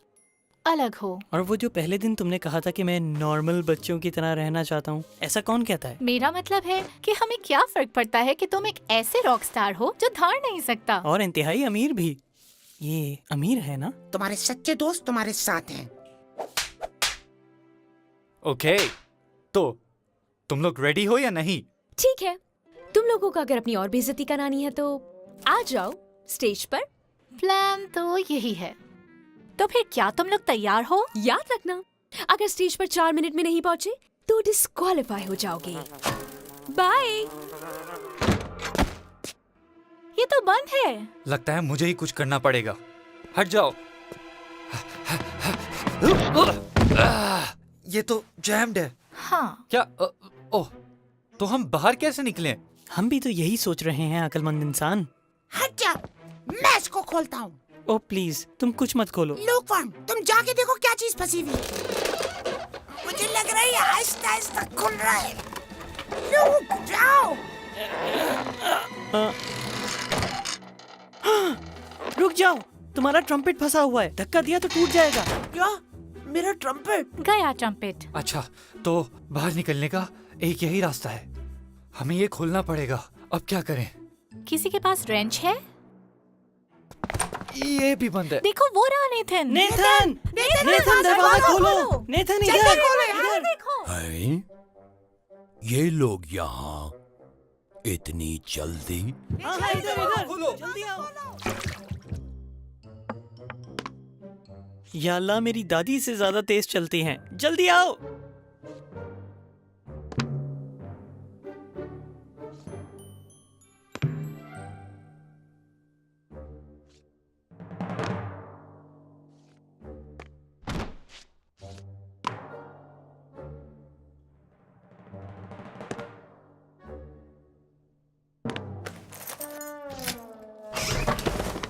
Speaker 7: अलग हो।
Speaker 1: और वो जो पहले दिन तुमने कहा था कि मैं नॉर्मल बच्चों की तरह रहना चाहता हूँ, ऐसा कौन कहता है?
Speaker 7: मेरा मतलब है कि हमें क्या फर्क पड़ता है कि तुम एक ऐसे रॉक स्टार हो जो धार नहीं सकता,
Speaker 1: और इंतहाई अमीर भी। ये अमीर है ना?
Speaker 8: तुम्हारे सच्चे दोस्त तुम्हारे साथ हैं।
Speaker 2: ओके, तो तुम लोग रेडी हो या नहीं?
Speaker 9: ठीक है, तुम लोगों को अगर अपनी और बेइज्जती करानी है तो आ जाओ स्टेज पर।
Speaker 7: प्लान तो यही है। तो फिर क्या तुम लोग तैयार हो?
Speaker 9: याद रखना, अगर स्टेज पर 4 मिनट में नहीं पहुंचे तो डिस्क्वालीफाई हो जाओगे। बाय।
Speaker 7: ये तो बंद है।
Speaker 2: लगता है मुझे ही कुछ करना पड़ेगा। हट जाओ। ये तो जैम्ड है।
Speaker 7: हाँ।
Speaker 2: क्या? ओह, तो हम बाहर कैसे निकलें?
Speaker 1: हम भी तो यही सोच रहे हैं, अक्लमंद इंसान।
Speaker 8: हट जा, मैं इसको खोलता हूँ।
Speaker 1: ओ प्लीज तुम कुछ मत खोलो।
Speaker 8: लूकवर्म, तुम जाके देखो क्या चीज फंसी हुई है। मुझे लग रहा है आहिस्ता आहिस्ता खुल रहा है। लूक, जाओ।
Speaker 1: रुक जाओ, तुम्हारा ट्रम्पेट फंसा हुआ है, धक्का दिया तो टूट जाएगा।
Speaker 8: क्या? मेरा ट्रम्पेट?
Speaker 7: गया ट्रम्पेट।
Speaker 2: अच्छा, तो बाहर निकलने का एक यही रास्ता है, हमें ये खोलना पड़ेगा। अब क्या करें?
Speaker 7: किसी के पास रेंच है?
Speaker 2: ये भी बंद है।
Speaker 7: देखो वो रहा नेथन।
Speaker 1: नेथन, नेथन दरवाजा खोलो। नेथन इधर, इधर
Speaker 7: देखो।
Speaker 6: हैं? ये लोग यहाँ इतनी जल्दी?
Speaker 1: हाँ, इधर इधर, जल्दी आओ। या अल्लाह, मेरी दादी से ज्यादा तेज चलती हैं। जल्दी आओ।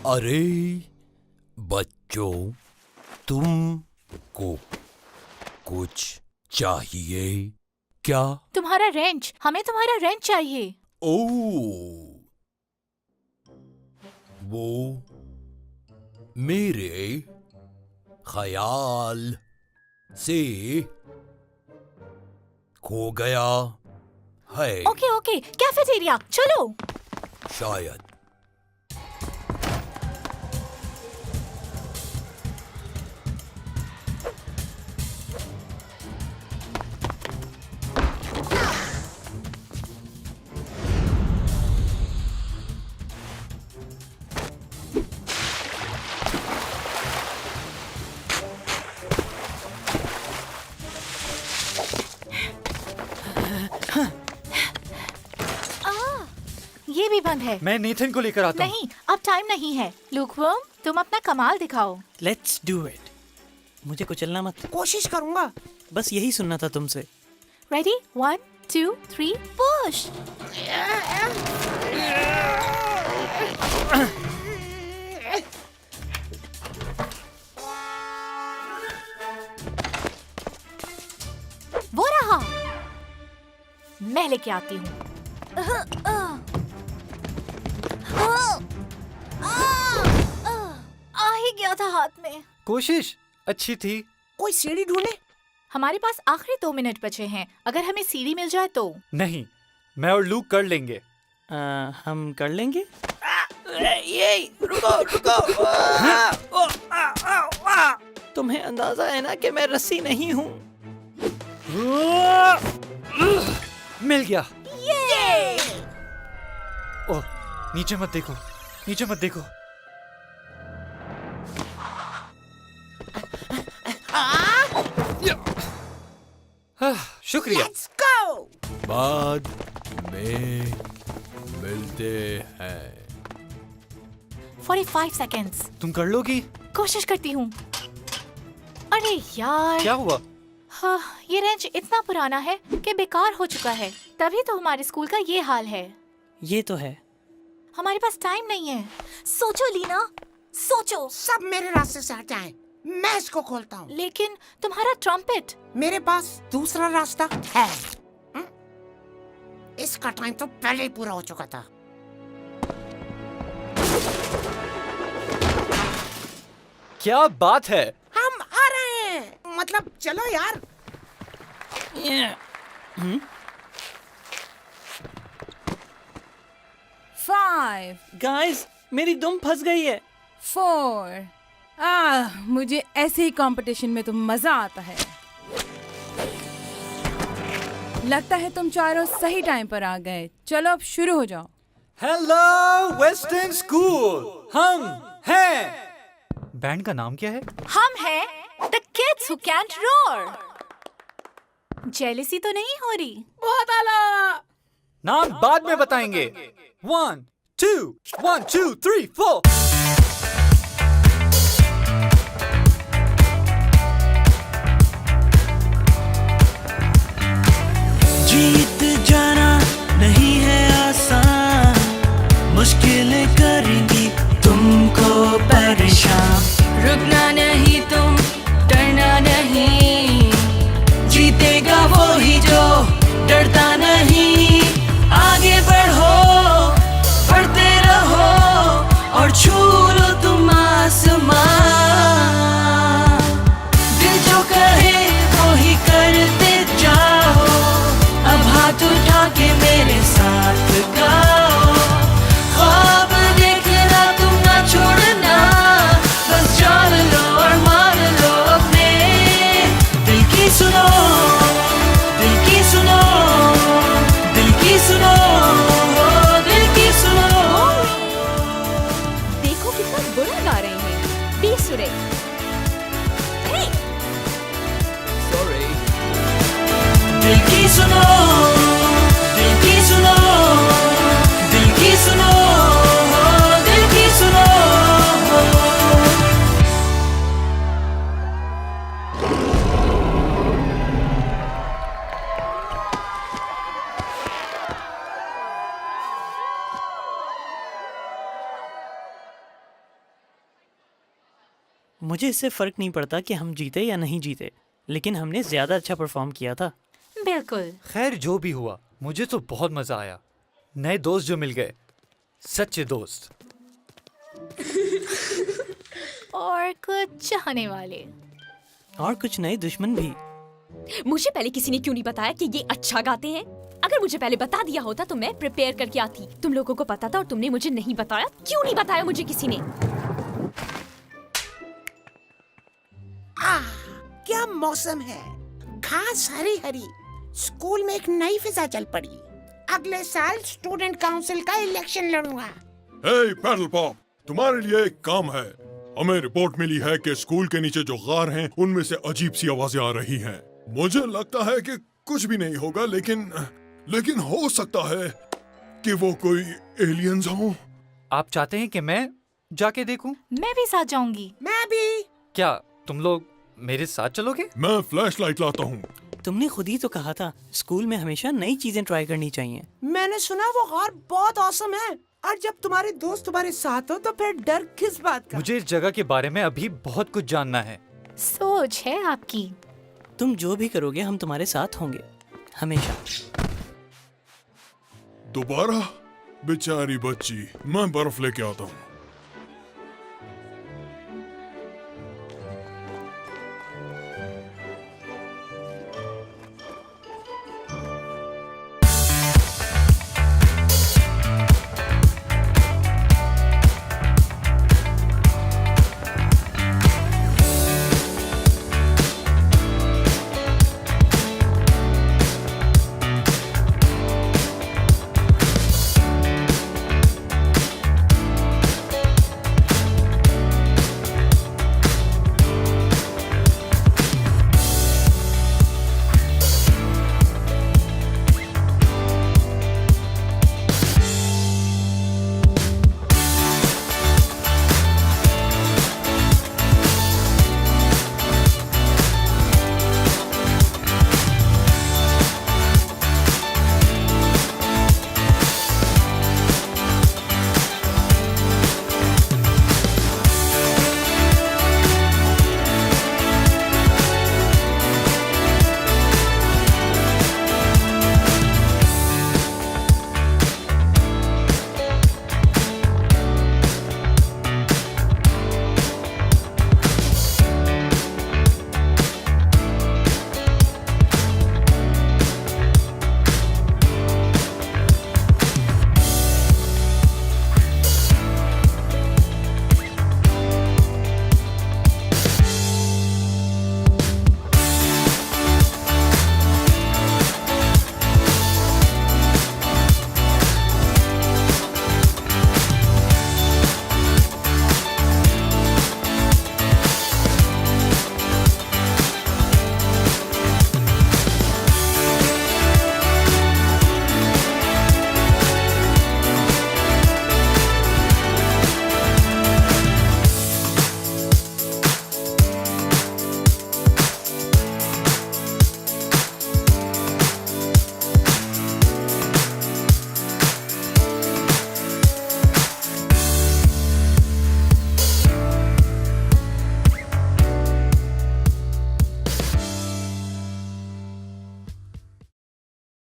Speaker 6: अरे बच्चों, तुमको कुछ चाहिए क्या?
Speaker 7: तुम्हारा रेंच, हमें तुम्हारा रेंच चाहिए।
Speaker 6: ओह, वो मेरे ख्याल से खो गया है।
Speaker 7: ओके ओके, कैफेटेरिया चलो।
Speaker 6: शायद।
Speaker 7: ये भी बंद है।
Speaker 2: मैं नेथन को लेकर आता हूँ।
Speaker 7: नहीं, अब टाइम नहीं है। लूकवर्म, तुम अपना कमाल दिखाओ।
Speaker 1: Let's do it. मुझे कुचलना मत।
Speaker 8: कोशिश करूंगा।
Speaker 1: बस यही सुनना था तुमसे।
Speaker 7: Ready, 1 2 3 push. वो रहा। मैं लेके आती हूँ। आ ही गया था हाथ में।
Speaker 2: कोशिश अच्छी थी।
Speaker 8: कोई सीढ़ी ढूंढे।
Speaker 7: हमारे पास आखिरी 2 मिनट बचे हैं। अगर हमें सीढ़ी मिल जाए तो।
Speaker 2: नहीं, मैं और लूक कर लेंगे।
Speaker 1: हम कर लेंगे। ये रुको रुको। तुम्हें अंदाजा है ना कि मैं रस्सी नहीं हूँ।
Speaker 2: मिल गया। ओह, नीचे मत देखो, नीचे मत देखो। शुक्रिया।
Speaker 8: Let's go!
Speaker 6: बाद में मिलते हैं।
Speaker 7: 45 सेकेंड्स।
Speaker 2: तुम कर लोगी?
Speaker 7: कोशिश करती हूँ। अरे यार,
Speaker 2: क्या हुआ?
Speaker 7: हाँ, ये रेंच इतना पुराना है कि बेकार हो चुका है। तभी तो हमारे स्कूल का ये हाल है।
Speaker 1: ये तो है।
Speaker 7: हमारे पास टाइम नहीं है। सोचो लीना, सोचो।
Speaker 8: सब मेरे रास्ते से हट जाएं। मैं इसको खोलता हूँ।
Speaker 7: लेकिन तुम्हारा ट्रम्पेट।
Speaker 8: मेरे पास दूसरा रास्ता है। इसका टाइम तो पहले ही पूरा हो चुका था।
Speaker 2: क्या बात है?
Speaker 8: हम आ रहे हैं। मतलब चलो यार।
Speaker 10: फाइव।
Speaker 1: गाइस, मेरी दुम फंस गई है।
Speaker 10: 4। मुझे ऐसे ही कंपटीशन में तो मजा आता है। लगता है तुम चारों सही टाइम पर आ गए। चलो अब शुरू हो जाओ।
Speaker 2: हेलो वेस्टर्न स्कूल, हम हैं। बैंड का नाम क्या है?
Speaker 7: हम हैं the kids who can't roar. Jealousy तो नहीं हो रही?
Speaker 10: बहुत आला।
Speaker 2: नाम बाद में बताएंगे। 1 2 1 2 3 4।
Speaker 13: जीत जाना नहीं है आसान, मुश्किलें करेंगी तुमको परेशान।
Speaker 1: मुझे इससे फर्क नहीं पड़ता कि हम जीते या नहीं जीते, लेकिन हमने ज्यादा अच्छा परफॉर्म किया था।
Speaker 7: बिल्कुल।
Speaker 2: खैर जो भी हुआ, मुझे तो बहुत मजा आया। नए दोस्त जो मिल गए, सच्चे दोस्त।
Speaker 7: और कुछ चाहने वाले,
Speaker 1: और कुछ नए दुश्मन भी।
Speaker 9: मुझे पहले किसी ने क्यों नहीं बताया कि ये अच्छा गाते हैं? अगर मुझे पहले बता दिया होता तो मैं प्रिपेयर करके आती। तुम लोगों को पता था और तुमने मुझे नहीं बताया। क्यों नहीं बताया मुझे किसी ने?
Speaker 8: क्या मौसम है, घास हरी हरी। स्कूल में एक नई फिजा चल पड़ी। अगले साल स्टूडेंट काउंसिल का इलेक्शन लड़ूंगा।
Speaker 4: हे पैडल पॉप, तुम्हारे लिए एक काम है। हमें रिपोर्ट मिली है कि स्कूल के नीचे जो गार हैं, उनमें से अजीब सी आवाजें आ रही हैं। मुझे लगता है कि कुछ भी नहीं होगा, लेकिन हो सकता है कि वो कोई एलियंस हो।
Speaker 2: आप चाहते हैं कि मैं जाके देखूं?
Speaker 7: मैं भी साथ जाऊंगी।
Speaker 8: मैं भी।
Speaker 2: क्या तुम लोग मेरे साथ चलोगे?
Speaker 4: मैं फ्लैश लाइट लाता हूँ।
Speaker 1: तुमने खुद ही तो कहा था स्कूल में हमेशा नई चीजें ट्राई करनी चाहिए।
Speaker 8: मैंने सुना वो गार बहुत औसम है, और जब तुम्हारे दोस्त तुम्हारे साथ हो तो फिर डर किस बात का?
Speaker 2: मुझे इस जगह के बारे में अभी बहुत कुछ जानना है।
Speaker 7: सोच है आपकी।
Speaker 1: तुम जो भी करोगे हम तुम्हारे साथ होंगे, हमेशा।
Speaker 4: दोबारा? बेचारी बच्ची, मैं बर्फ लेके आता हूँ।